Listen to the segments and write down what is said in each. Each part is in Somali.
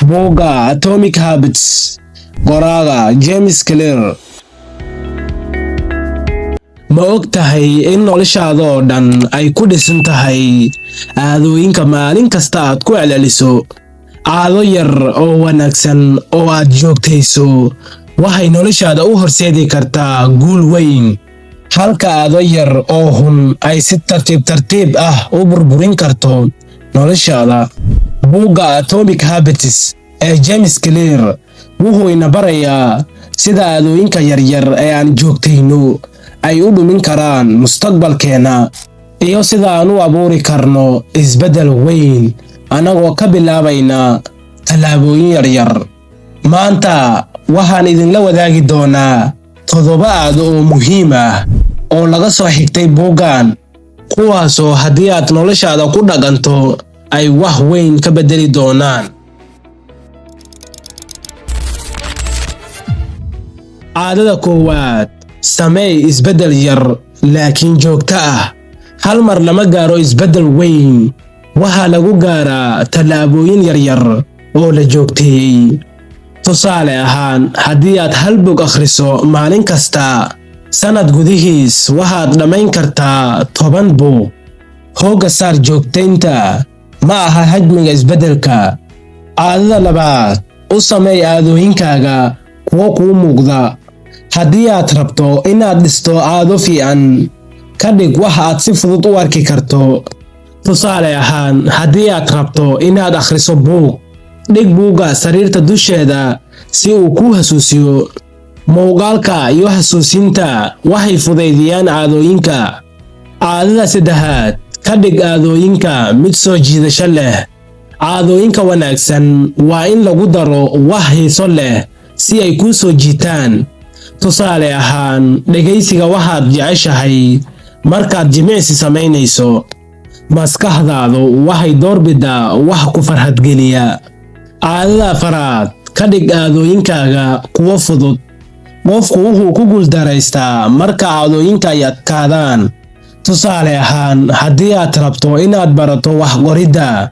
Buugga Atomic Habits, qoraaga James Clear. Ma og tahay in noloshaada oo dhan ay ku dhisan tahay caadooyinka maalin kasta aad ku celceliso? Caado yar oo wanaagsan oo aad joogtayso waxay noloshaada u horseedi kartaa guul weyn, halka caado yar oo xun ay si tartiib ah u burburin karto noloshaada. Buugga Atomic Habits ee James Clear wuxuu ina barayaa sida caadooyinka yaryar ee aan joogtayno ay u dhumin karaan mustaqbalkeena, iyo sida aan u abuuri karno isbeddel weyn anagoo ka bilaabayna tallaabooyin yaryar. Maanta waxaan idinla wadaagi doonaa 7 caado oo muhiim ah oo laga soo xigtay buuggan, kuwaasoo haddii aad noloshaada ku dhaqanto ay wax weyn ka bedeli doonaan. Caadada koowaad: samee isbeddel yar laakiin joogto ah. Hal mar lama gaaro isbeddel weyn, waxaa lagu gaaraa tallaabooyin yaryar oo la joogteeyey. Tusaale ahaan, haddii aad hal buug akhriso maalin kasta, sanad gudihiis waxaad dhammayn kartaa 10 buug. Xoogga saar joogtaynta, ma aha xajmiga isbeddelka. Caadada labaad: u samee caadooyinkaaga kuwo kuu muuqda. Haddii aad rabto inaad dhisto caado fiican, ka dhig wax aad si fudud u arki karto. Tusaale ahaan, haddii aad rabto inaad akhriso buug, dhig buugga sariirta dusheeda si uu kuu xasuusiyo. Muuqaalka iyo xasuusinta waxay fududeeyaan caadooyinka. Caadada saddexaad: ka dhig caadooyinka mid soo jiidasho leh. Caadooyinka wanaagsan waa in lagu daro wax xiiso leh si ay kuu soo jiitaan. Tusaale ahaan, dhegaysiga waxaad jeceshahay markaad jimicsi samaynayso. Maskaxdaadu waxay doorbidaa wax ku farxad geliya. Caadada afaraad: ka dhig caadooyinkaaga kuwo fudud. Qofku wuxuu ku guuldareystaa marka caadooyinka ay adkaadaan. Tusaale ahaan, haddii aad rabto inaad barato wax qoridda,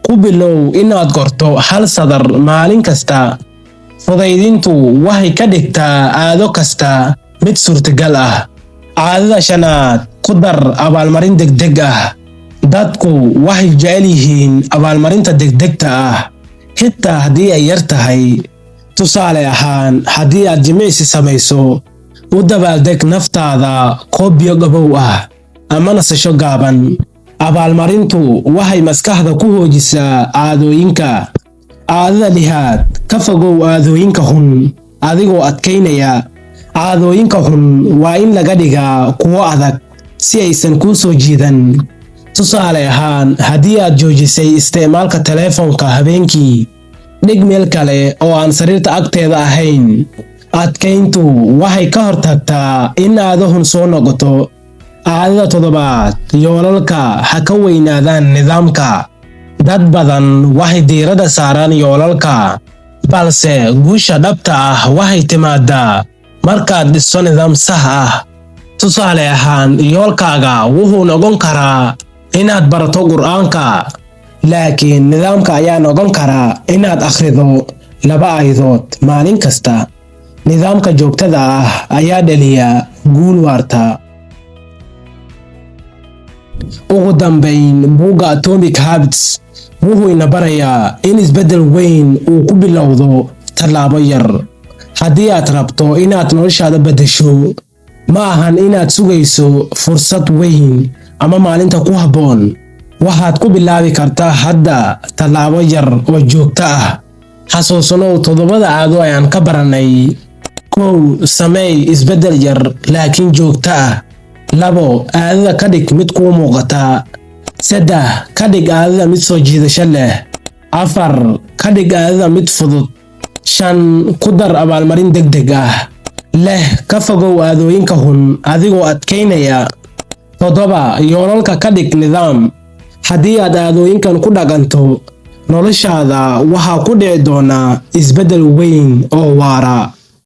ku bilow inaad qorto 1 sadar maalin kasta. Fudaydintu waxay ka dhigtaa caado kasta mid suurtagal ah. Caadada shanaad: ku dar abaalmarin degdeg ah. Dadku waxay jecel yihiin abaalmarinta degdegta ah, xitaa haddii ay yar tahay. Tusaale ahaan, haddii aad jimicsi samayso, u dabaaldeg naftaada koob biyo qabow ah ama nasasho gaaban. Abaalmarintu waxay maskaxda ku hoojisaa caadooyinka. Caadada lixaad: ka fogow caadooyinka xun adigoo adkaynaya. Caadooyinka xun waa in laga dhigaa kuwo adag si aysan kuu soo jiidan. Tusaale ahaan, haddii aad joojisay isticmaalka taleefanka habeenkii, dhig meel kale oo aan sariirta agteeda ahayn. Adkayntu waxay ka hortagtaa in caado xun soo noqoto. Caadada toddobaad: yoolalka ha ka weynaadaan nidaamka. Dad badan waxay diiradda saaraan yoolalka, balse guusha dhabta ah waxay timaadaa markaad dhisto nidaam sax ah. Tusaale ahaan, yoolkaaga wuxuu noqon karaa inaad barato Qur'aanka, laakiin nidaamka ayaa noqon karaa inaad akhrido 2 aayadood maalin kasta. Nidaamka joogtada ah ayaa dhaliya guul waarta. Ugu dambayn, buugga Atomic Habits wuxuu ina barayaa in isbeddel weyn uu ku bilowdo tallaabo yar. Haddii aad rabto inaad noloshaada beddesho, ma ahan inaad sugayso fursad weyn ama maalinta ku habboon. Waxaad ku bilaabi kartaa hadda tallaabo yar oo joogto ah. Xasuusnow 7 caado ayaan ka baranay. 1. Samee isbeddel yar laakiin joogto ah. 2. Caadada ka dhig mid kuu muuqata. 3. ka dhig caadada mid soo jiidasho leh. 4. ka dhig caadada mid fudud. 5. ku dar abaalmarin degdeg ah. 6. ka fogow caadooyinka xun adigoo adkaynaya. 7. yoolalka ka dhig nidaam. Haddii aad caadooyinkan ku dhaqanto, noloshaada waxaa ku dhici doona isbeddel weyn oo waara.